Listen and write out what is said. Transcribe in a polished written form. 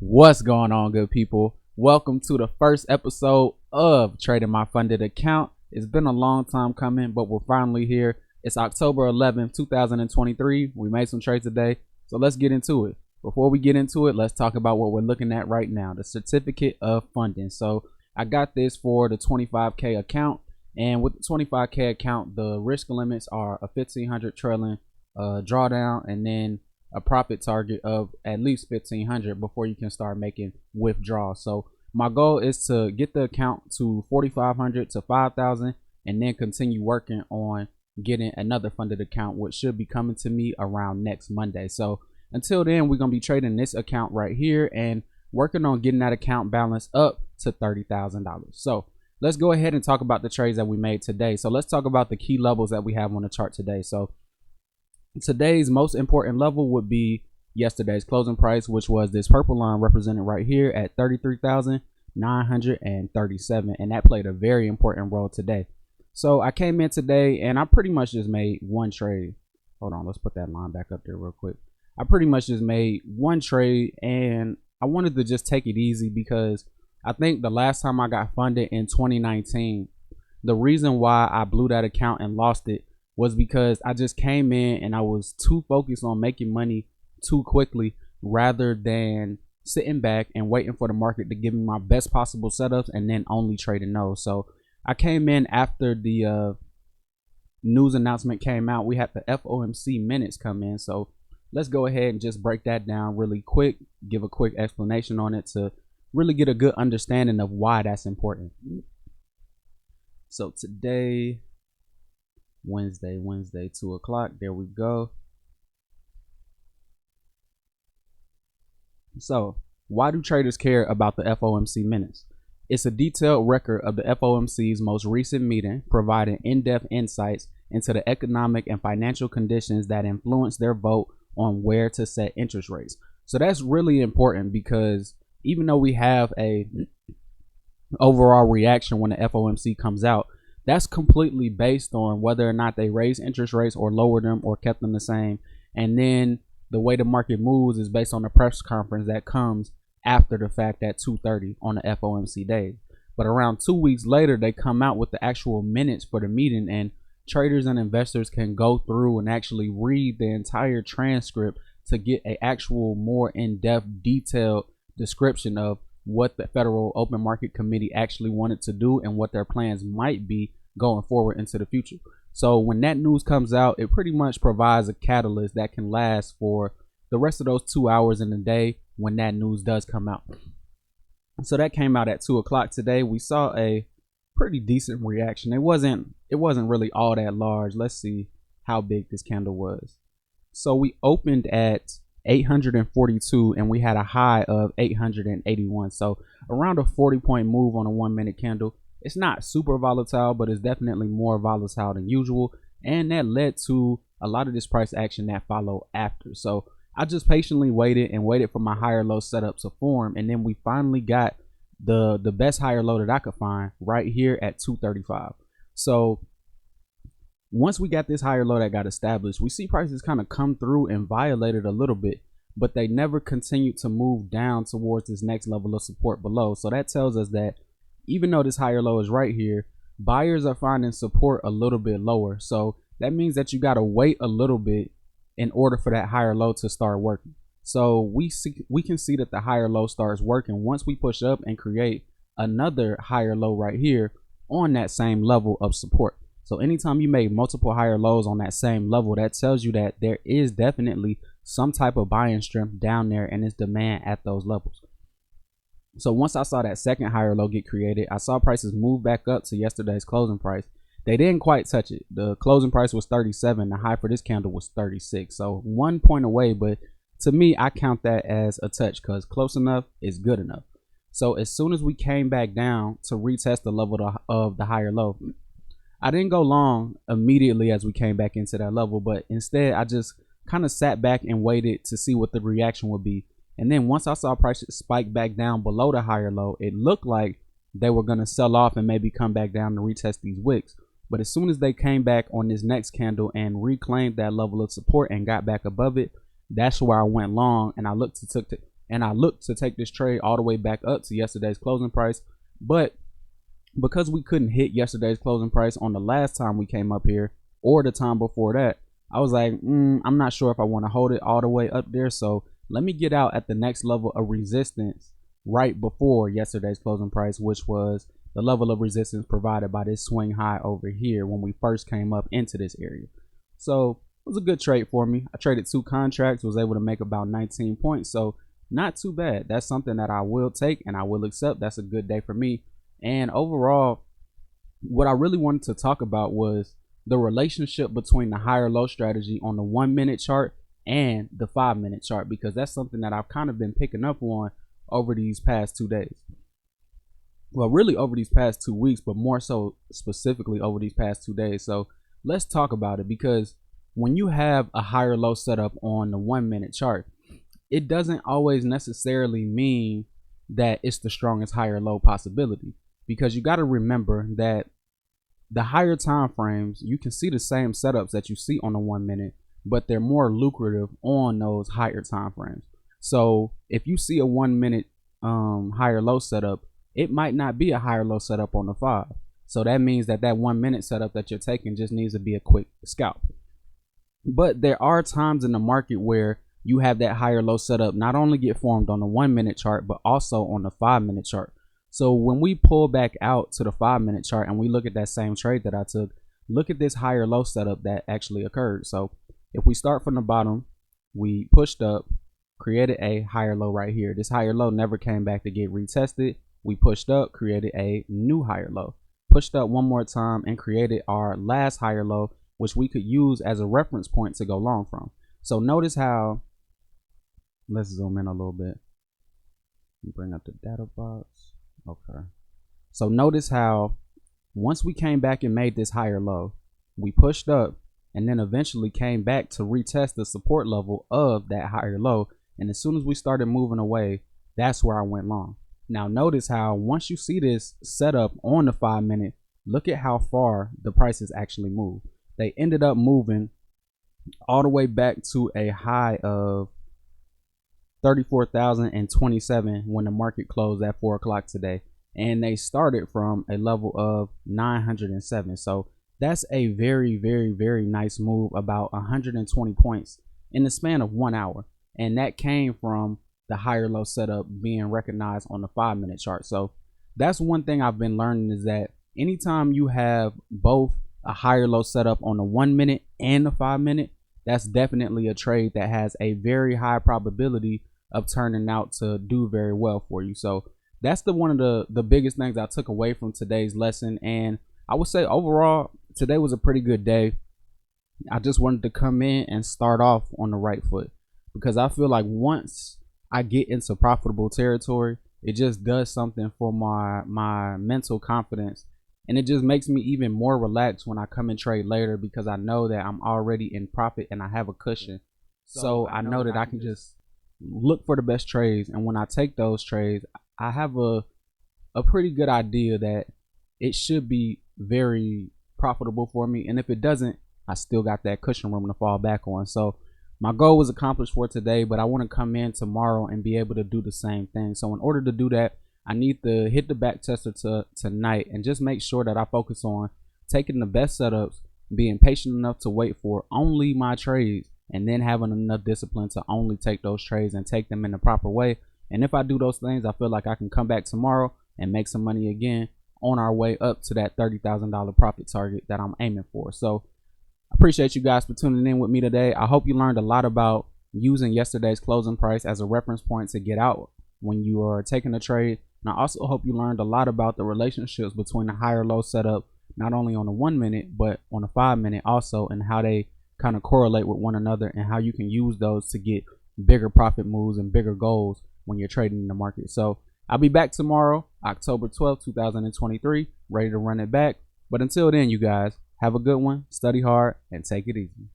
What's going on, good people? Welcome to the first episode of Trading My Funded Account. It's been a long time coming, but we're finally here. It's October 11th, 2023. We made some trades today, so let's get into it. Before we get into it, let's talk about what we're looking at right now, the certificate of funding. So I got this for the 25K account, and with the 25K account, the risk limits are a 1,500 trailing drawdown, and then a profit target of at least 1,500 before you can start making withdrawals. So my goal is to get the account to 4,500 to 5,000 and then continue working on getting another funded account, which should be coming to me around next Monday. So until then, we're going to be trading this account right here and working on getting that account balance up to $30,000. So let's go ahead and talk about the trades that we made today. So let's talk about the key levels that we have on the chart today. So today's most important level would be yesterday's closing price, which was this purple line represented right here at 33,937, and that played a very important role today. So I came in today and I pretty much just made one trade. Hold on, let's put that line back up there real quick. I pretty much just made one trade and I wanted to just take it easy because I think the last time I got funded in 2019, the reason why I blew that account and lost it was because I just came in and I was too focused on making money too quickly rather than sitting back and waiting for the market to give me my best possible setups and then only trading those. So I came in after the news announcement came out. We had the FOMC minutes come in. So let's go ahead and just break that down really quick, give a quick explanation on it to really get a good understanding of why that's important. So today, Wednesday, 2 o'clock. There we go. So why do traders care about the FOMC minutes? It's a detailed record of the FOMC's most recent meeting, providing in-depth insights into the economic and financial conditions that influence their vote on where to set interest rates. So that's really important because even though we have a overall reaction when the FOMC comes out, that's completely based on whether or not they raise interest rates or lower them or kept them the same. And then the way the market moves is based on the press conference that comes after the fact at 2:30 on the FOMC day. But around 2 weeks later, they come out with the actual minutes for the meeting, and traders and investors can go through and actually read the entire transcript to get an actual more in-depth, detailed description of what the Federal Open Market Committee actually wanted to do and what their plans might be going forward into the future. So when that news comes out, it pretty much provides a catalyst that can last for the rest of those 2 hours in the day when that news does come out. So that came out at 2 o'clock today. We saw a pretty decent reaction. It wasn't really all that large. Let's see how big this candle was. So we opened at 842 and we had a high of 881. So around a 40-point move on a 1 minute candle. It's not super volatile, but it's definitely more volatile than usual. And that led to a lot of this price action that followed after. So I just patiently waited for my higher low setup to form. And then we finally got the best higher low that I could find right here at 235. So once we got this higher low that got established, we see prices kind of come through and violate it a little bit, but they never continued to move down towards this next level of support below. So that tells us that even though this higher low is right here, buyers are finding support a little bit lower. So that means that you got to wait a little bit in order for that higher low to start working. So we can see that the higher low starts working once we push up and create another higher low right here on that same level of support. So anytime you make multiple higher lows on that same level, that tells you that there is definitely some type of buying strength down there and it's demand at those levels. So once I saw that second higher low get created, I saw prices move back up to yesterday's closing price. They didn't quite touch it. The closing price was 37. The high for this candle was 36. So 1 point away, but to me, I count that as a touch because close enough is good enough. So as soon as we came back down to retest the level of the higher low, I didn't go long immediately as we came back into that level, but instead I just kind of sat back and waited to see what the reaction would be. And then once I saw prices spike back down below the higher low, it looked like they were going to sell off and maybe come back down to retest these wicks. But as soon as they came back on this next candle and reclaimed that level of support and got back above it, that's where I went long, and I looked to and I looked to take this trade all the way back up to yesterday's closing price. But because we couldn't hit yesterday's closing price on the last time we came up here or the time before that, I was like, I'm not sure if I want to hold it all the way up there. So let me get out at the next level of resistance right before yesterday's closing price, which was the level of resistance provided by this swing high over here when we first came up into this area. So it was a good trade for me. I traded 2 contracts, was able to make about 19 points. So not too bad. That's something that I will take and I will accept. That's a good day for me. And overall, what I really wanted to talk about was the relationship between the higher low strategy on the 1 minute chart and the 5 minute chart, because that's something that I've kind of been picking up on over these past 2 days. Well, really over these past 2 weeks, but more so specifically over these past 2 days. So let's talk about it, because when you have a higher low setup on the 1 minute chart, it doesn't always necessarily mean that it's the strongest higher low possibility, because you got to remember that the higher time frames, you can see the same setups that you see on the 1 minute, but they're more lucrative on those higher time frames. So if you see a 1 minute higher low setup, it might not be a higher low setup on the 5. So that means that 1 minute setup that you're taking just needs to be a quick scalp. But there are times in the market where you have that higher low setup not only get formed on the 1 minute chart, but also on the 5 minute chart. So when we pull back out to the 5 minute chart and we look at that same trade that I took, look at this higher low setup that actually occurred. So if we start from the bottom, we pushed up, created a higher low right here. This higher low never came back to get retested. We pushed up, created a new higher low, pushed up one more time and created our last higher low, which we could use as a reference point to go long from. So notice how, let's zoom in a little bit, bring up the data box. Okay, so notice how once we came back and made this higher low, we pushed up and then eventually came back to retest the support level of that higher low. And as soon as we started moving away, that's where I went long. Now notice how once you see this setup on the 5 minute, look at how far the prices actually move. They ended up moving all the way back to a high of 34,027 when the market closed at 4 o'clock today, and they started from a level of 907. So that's a very, very, very nice move, about 120 points in the span of 1 hour, and that came from the higher low setup being recognized on the 5 minute chart. So that's one thing I've been learning, is that anytime you have both a higher low setup on the 1 minute and the 5 minute, that's definitely a trade that has a very high probability of turning out to do very well for you. So that's one of the biggest things I took away from today's lesson. And I would say overall, today was a pretty good day. I just wanted to come in and start off on the right foot, because I feel like once I get into profitable territory, it just does something for my mental confidence. And it just makes me even more relaxed when I come and trade later, because I know that I'm already in profit and I have a cushion. So I know that I can just look for the best trades. And when I take those trades, I have a pretty good idea that it should be very profitable for me. And if it doesn't, I still got that cushion room to fall back on. So my goal was accomplished for today, but I want to come in tomorrow and be able to do the same thing. So in order to do that, I need to hit the back tester tonight and just make sure that I focus on taking the best setups, being patient enough to wait for only my trades, and then having enough discipline to only take those trades and take them in the proper way. And if I do those things, I feel like I can come back tomorrow and make some money again on our way up to that $30,000 profit target that I'm aiming for. So I appreciate you guys for tuning in with me today. I hope you learned a lot about using yesterday's closing price as a reference point to get out when you are taking a trade. And I also hope you learned a lot about the relationships between the higher low setup, not only on the 1 minute, but on the 5 minute also, and how they kind of correlate with one another, and how you can use those to get bigger profit moves and bigger goals when you're trading in the market. So I'll be back tomorrow, October 12th, 2023, ready to run it back. But until then, you guys, have a good one, study hard, and take it easy.